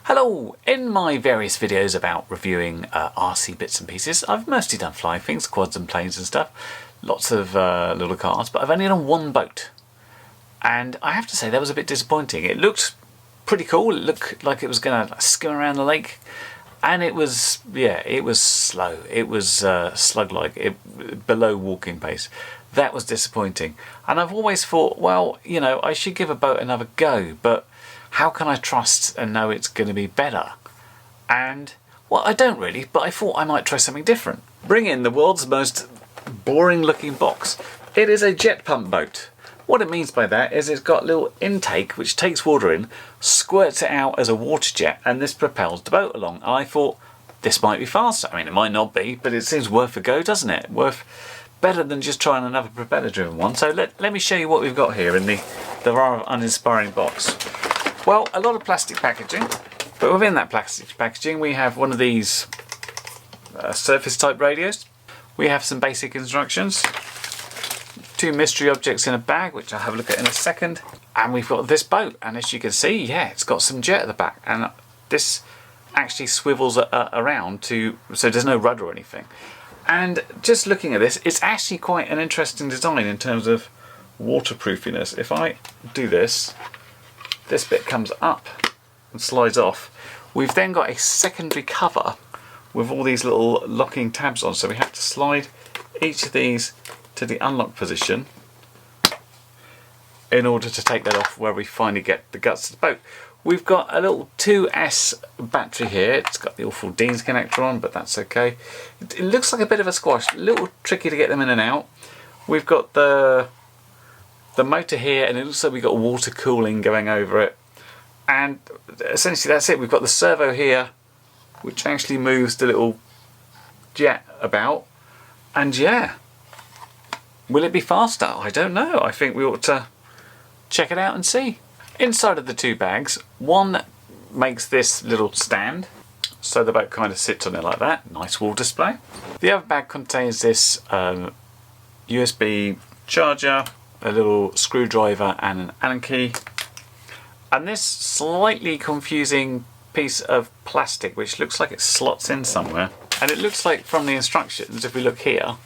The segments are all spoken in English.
Hello! In my various videos about reviewing RC bits and pieces, I've mostly done flying things, quads and planes and stuff. Lots of little cars, but I've only done one boat. And I have to say that was a bit disappointing. It looked pretty cool. It looked like it was going to skim around the lake. And it was, yeah, it was slow. It was slug-like, below walking pace. That was disappointing. And I've always thought, well, you know, I should give a boat another go, but how can I trust and know it's going to be better? And, well, I don't really, but I thought I might try something different. Bring in the world's most boring looking box. It is a jet pump boat. What it means by that is it's got a little intake which takes water in, squirts it out as a water jet, and this propels the boat along. And I thought, this might be faster. I mean, it might not be, but it seems worth a go, doesn't it? Better than just trying another propeller driven one. So let me show you what we've got here in the rather uninspiring box. Well, a lot of plastic packaging, but within that plastic packaging we have one of these surface type radios. We have some basic instructions, two mystery objects in a bag, which I'll have a look at in a second, and we've got this boat, and as you can see, yeah, it's got some jet at the back, and this actually swivels around so there's no rudder or anything. And just looking at this, it's actually quite an interesting design in terms of waterproofiness. If I do this bit comes up and slides off. We've then got a secondary cover with all these little locking tabs on, so we have to slide each of these to the unlock position in order to take that off where we finally get the guts of the boat. We've got a little 2S battery here. It's got the awful Dean's connector on, but that's okay. It looks like a bit of a squash, a little tricky to get them in and out. We've got the motor here, and it looks like we've got water cooling going over it. And essentially that's it. We've got the servo here, which actually moves the little jet about. And yeah, will it be faster? I don't know. I think we ought to check it out and see. Inside of the two bags, one makes this little stand, so the boat kind of sits on it like that. Nice wall display. The other bag contains this USB charger, a little screwdriver and an Allen key, and this slightly confusing piece of plastic which looks like it slots in somewhere, and it looks like from the instructions, if we look here,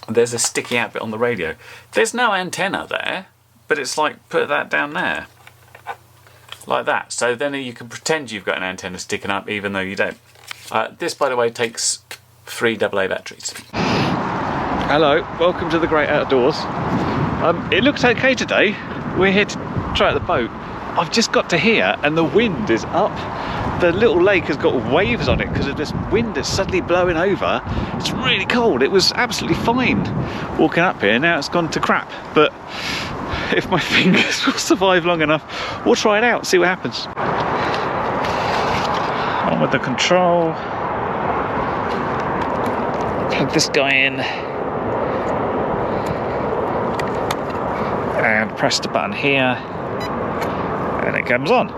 there's a sticky out bit on the radio. There's no antenna there, but it's like put that down there like that, so then you can pretend you've got an antenna sticking up even though you don't. This, by the way, takes 3 AA batteries. Hello, welcome to the great outdoors. It looks okay today. We're here to try out the boat. I've just got to here and the wind is up. The little lake has got waves on it because of this wind that's suddenly blowing over. It's really cold. It was absolutely fine walking up here. Now it's gone to crap. But if my fingers will survive long enough, we'll try it out, see what happens. On with the control. Plug this guy in. And press the button here, and it comes on.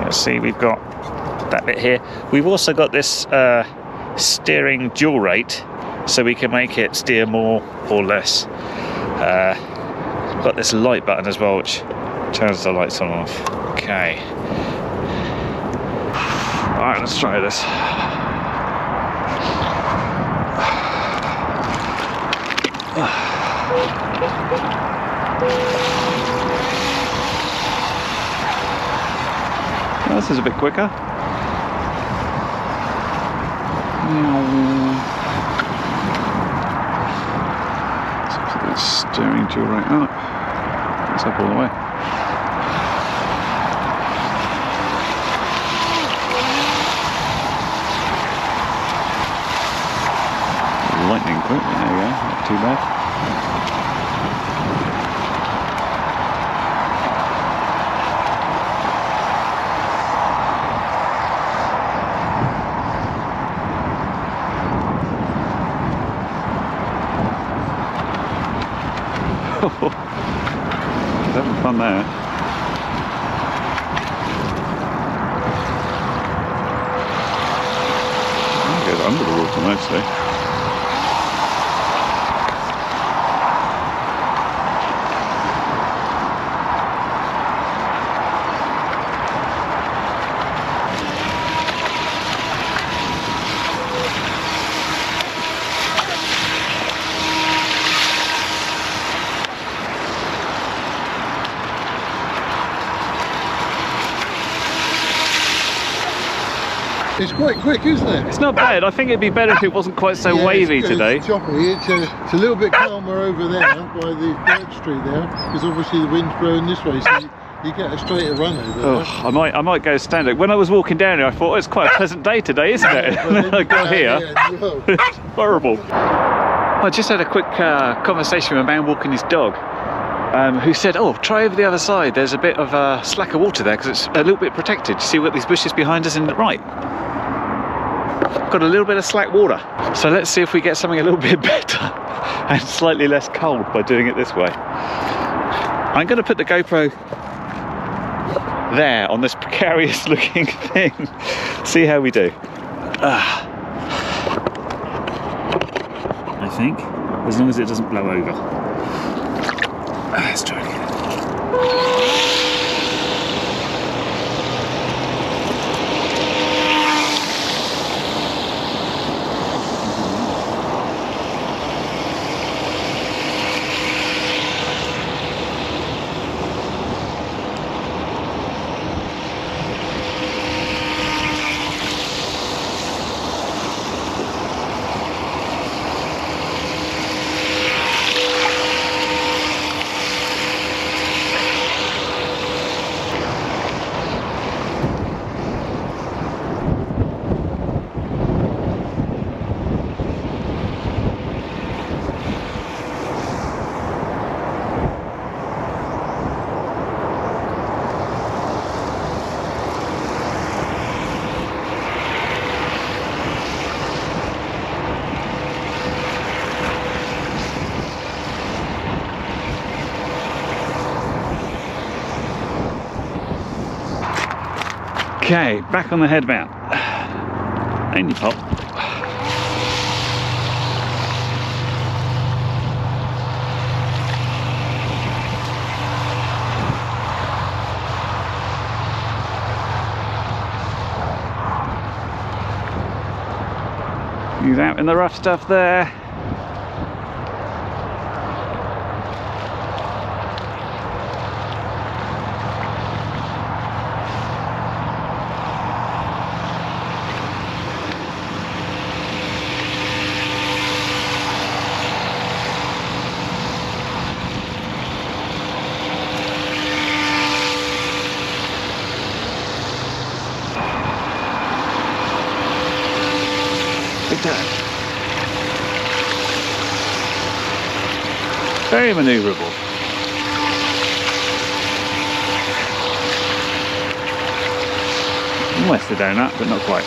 You'll see we've got that bit here. We've also got this steering dual rate, so we can make it steer more or less. Got this light button as well, which turns the lights on and off. Okay. Alright, let's try this. This is a bit quicker. So put the steering dual right up. It's up all the way. Lightning quick. There we go. Not too bad. He's having fun there. He goes under the water mostly. It's quite quick, isn't it? It's not bad. I think it'd be better if it wasn't quite so wavy today. It's choppy. It's a little bit calmer over there by the birch tree there, because obviously the wind's blowing this way, so you get a straighter run over there. I might go standard. When I was walking down here, I thought, oh, it's quite a pleasant day today, isn't it? And then I got here. It's horrible. I just had a quick conversation with a man walking his dog, who said, oh, try over the other side. There's a bit of slacker water there because it's a little bit protected. See what these bushes behind us in the right? Got a little bit of slack water. So let's see if we get something a little bit better and slightly less cold by doing it this way. I'm going to put the GoPro there on this precarious looking thing. See how we do. I think, as long as it doesn't blow over. Let's try it again. Okay, back on the head mount. Only pop. He's out in the rough stuff there. Very manoeuvrable. Almost a donut, but not quite.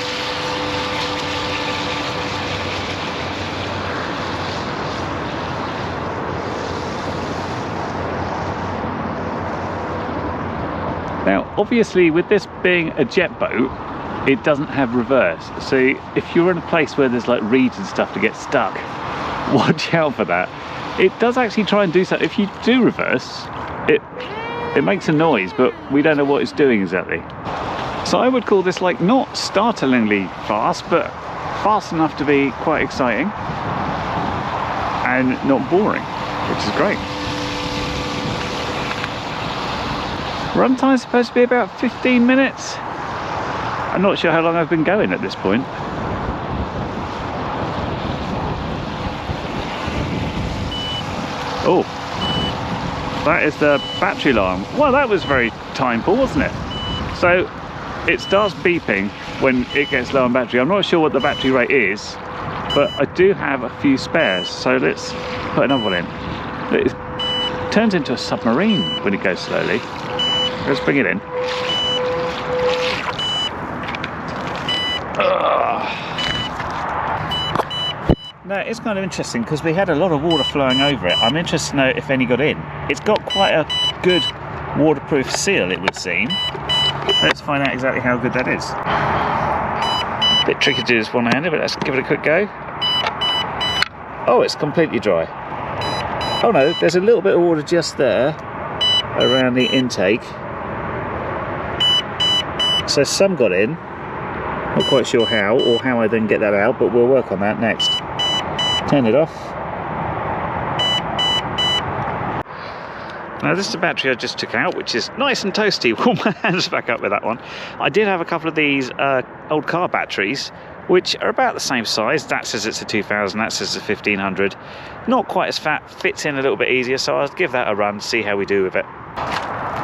Now, obviously, with this being a jet boat, it doesn't have reverse. So if you're in a place where there's like reeds and stuff to get stuck, watch out for that. It does actually try and do so. If you do reverse, it makes a noise, but we don't know what it's doing exactly. So I would call this like not startlingly fast, but fast enough to be quite exciting and not boring, which is great. Runtime's supposed to be about 15 minutes. I'm not sure how long I've been going at this point. Oh, that is the battery alarm. Well, that was very timeful, wasn't it? So it starts beeping when it gets low on battery. I'm not sure what the battery rate is, but I do have a few spares. So let's put another one in. It turns into a submarine when it goes slowly. Let's bring it in. Now, it's kind of interesting because we had a lot of water flowing over it. I'm interested to know if any got in. It's got quite a good waterproof seal, it would seem. Let's find out exactly how good that is. A bit tricky to do this one-handed, but let's give it a quick go. Oh, it's completely dry. Oh no, there's a little bit of water just there around the intake. So some got in. Not quite sure how, or how I then get that out, but we'll work on that next. Turn it off. Now this is the battery I just took out, which is nice and toasty. Warm my hands back up with that one. I did have a couple of these old car batteries, which are about the same size. That says it's a 2000, that says it's a 1500. Not quite as fat, fits in a little bit easier, so I'll give that a run, see how we do with it.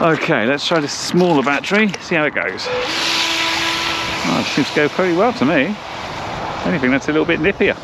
Okay, let's try this smaller battery, see how it goes. Oh, it seems to go pretty well to me. Anything that's a little bit nippier.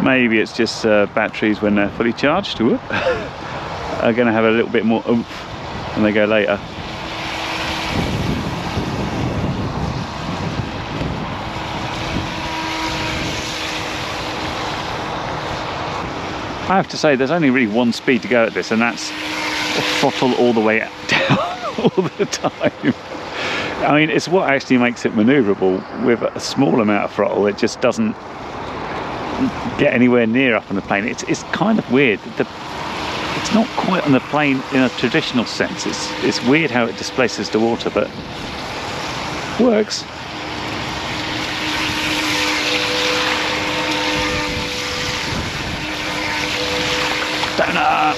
Maybe it's just batteries when they're fully charged are going to have a little bit more oomph when they go later. I have to say there's only really one speed to go at this, and that's throttle all the way down all the time. I mean, it's what actually makes it manoeuvrable. With a small amount of throttle, it just doesn't get anywhere near up on the plane. It's kind of weird. It's not quite on the plane in a traditional sense. It's weird how it displaces the water, but works. Donut.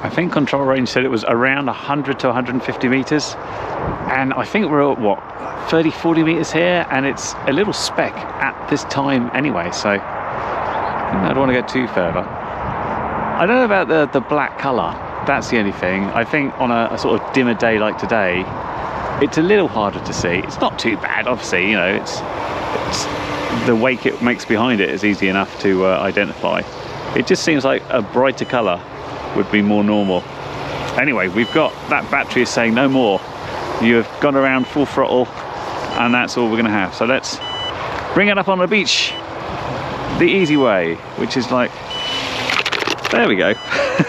I think control range said it was around 100 to 150 meters, and I think we're at what, 30-40 meters here, and it's a little speck at this time anyway, so I don't want to go too further. I don't know about the black color. That's the only thing. I think on a sort of dimmer day like today, it's a little harder to see. It's not too bad, obviously, you know, it's the wake it makes behind it is easy enough to identify. It just seems like a brighter color would be more normal. Anyway, we've got that battery is saying no more. You have gone around full throttle, and that's all we're going to have. So let's bring it up on the beach the easy way, which is like, there we go.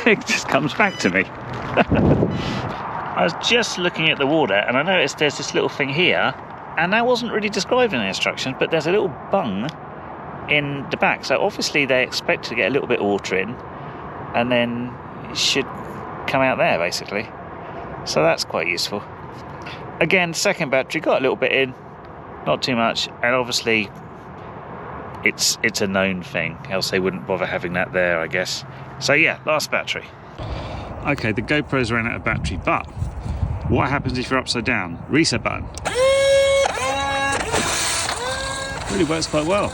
It just comes back to me. I was just looking at the water, and I noticed there's this little thing here, and that wasn't really described in the instructions, but there's a little bung in the back. So obviously they expect to get a little bit of water in, and then it should come out there basically. So that's quite useful. Again, second battery got a little bit in, not too much, and obviously it's a known thing, else they wouldn't bother having that there, I guess. So yeah, last battery. Okay, the GoPro's ran out of battery, but what happens if you're upside down? Reset button. Really works quite well.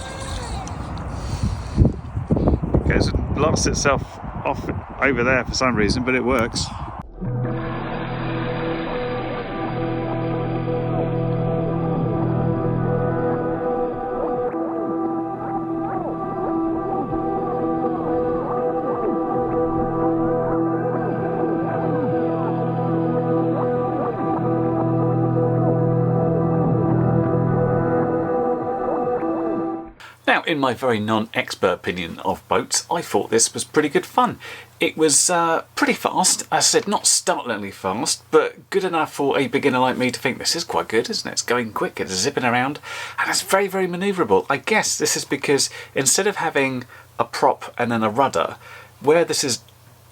Goes and blasts itself off over there for some reason, but it works. Now, in my very non-expert opinion of boats, I thought this was pretty good fun. It was pretty fast. As I said, not startlingly fast, but good enough for a beginner like me to think this is quite good, isn't it? It's going quick, it's zipping around, and it's very, very manoeuvrable. I guess this is because instead of having a prop and then a rudder, where this is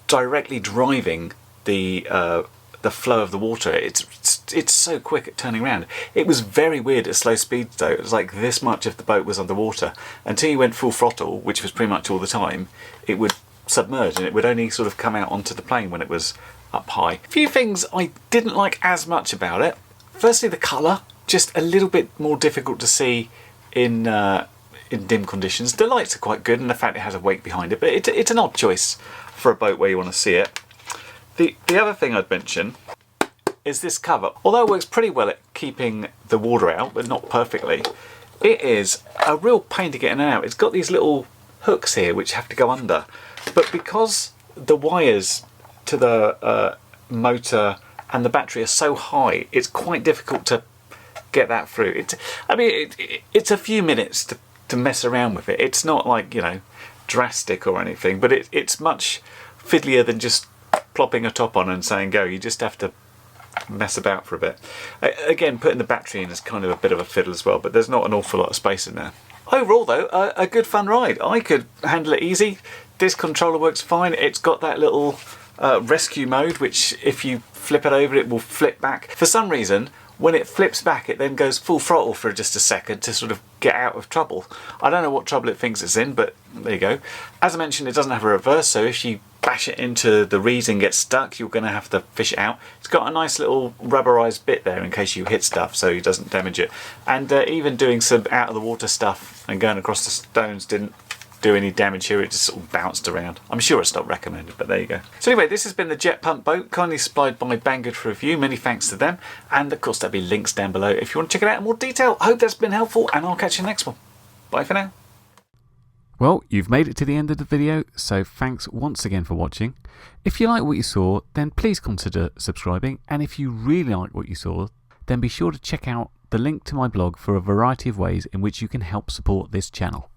directly driving the flow of the water, it's so quick at turning around. It was very weird at slow speeds though. It was like this much of the boat was underwater. Until you went full throttle, which was pretty much all the time, it would submerge and it would only sort of come out onto the plane when it was up high. A few things I didn't like as much about it. Firstly, the colour, just a little bit more difficult to see in dim conditions. The lights are quite good, and the fact it has a wake behind it, but it's an odd choice for a boat where you want to see it. The other thing I'd mention is this cover. Although it works pretty well at keeping the water out, but not perfectly, it is a real pain to get in and out. It's got these little hooks here which have to go under, but because the wires to the motor and the battery are so high, it's quite difficult to get that through. It's a few minutes to mess around with it. It's not like, you know, drastic or anything, but it's much fiddlier than just plopping a top on and saying go. You just have to mess about for a bit. Again, putting the battery in is kind of a bit of a fiddle as well, but there's not an awful lot of space in there. Overall though, a good fun ride. I could handle it easy. This controller works fine. It's got that little rescue mode, which if you flip it over, it will flip back. For some reason, when it flips back, it then goes full throttle for just a second to sort of get out of trouble. I don't know what trouble it thinks it's in, but there you go. As I mentioned, it doesn't have a reverse, so if you bash it into the reeds and get stuck, you're going to have to fish it out. It's got a nice little rubberized bit there in case you hit stuff, so it doesn't damage it. And even doing some out of the water stuff and going across the stones didn't do any damage here. It just sort of bounced around. I'm sure it's not recommended, but there you go. So anyway, this has been the Jet Pump boat, kindly supplied by Banggood for review. Many thanks to them, and of course there'll be links down below if you want to check it out in more detail. I hope that's been helpful, and I'll catch you in the next one. Bye for now. Well, you've made it to the end of the video, so thanks once again for watching. If you like what you saw, then please consider subscribing, and if you really like what you saw, then be sure to check out the link to my blog for a variety of ways in which you can help support this channel.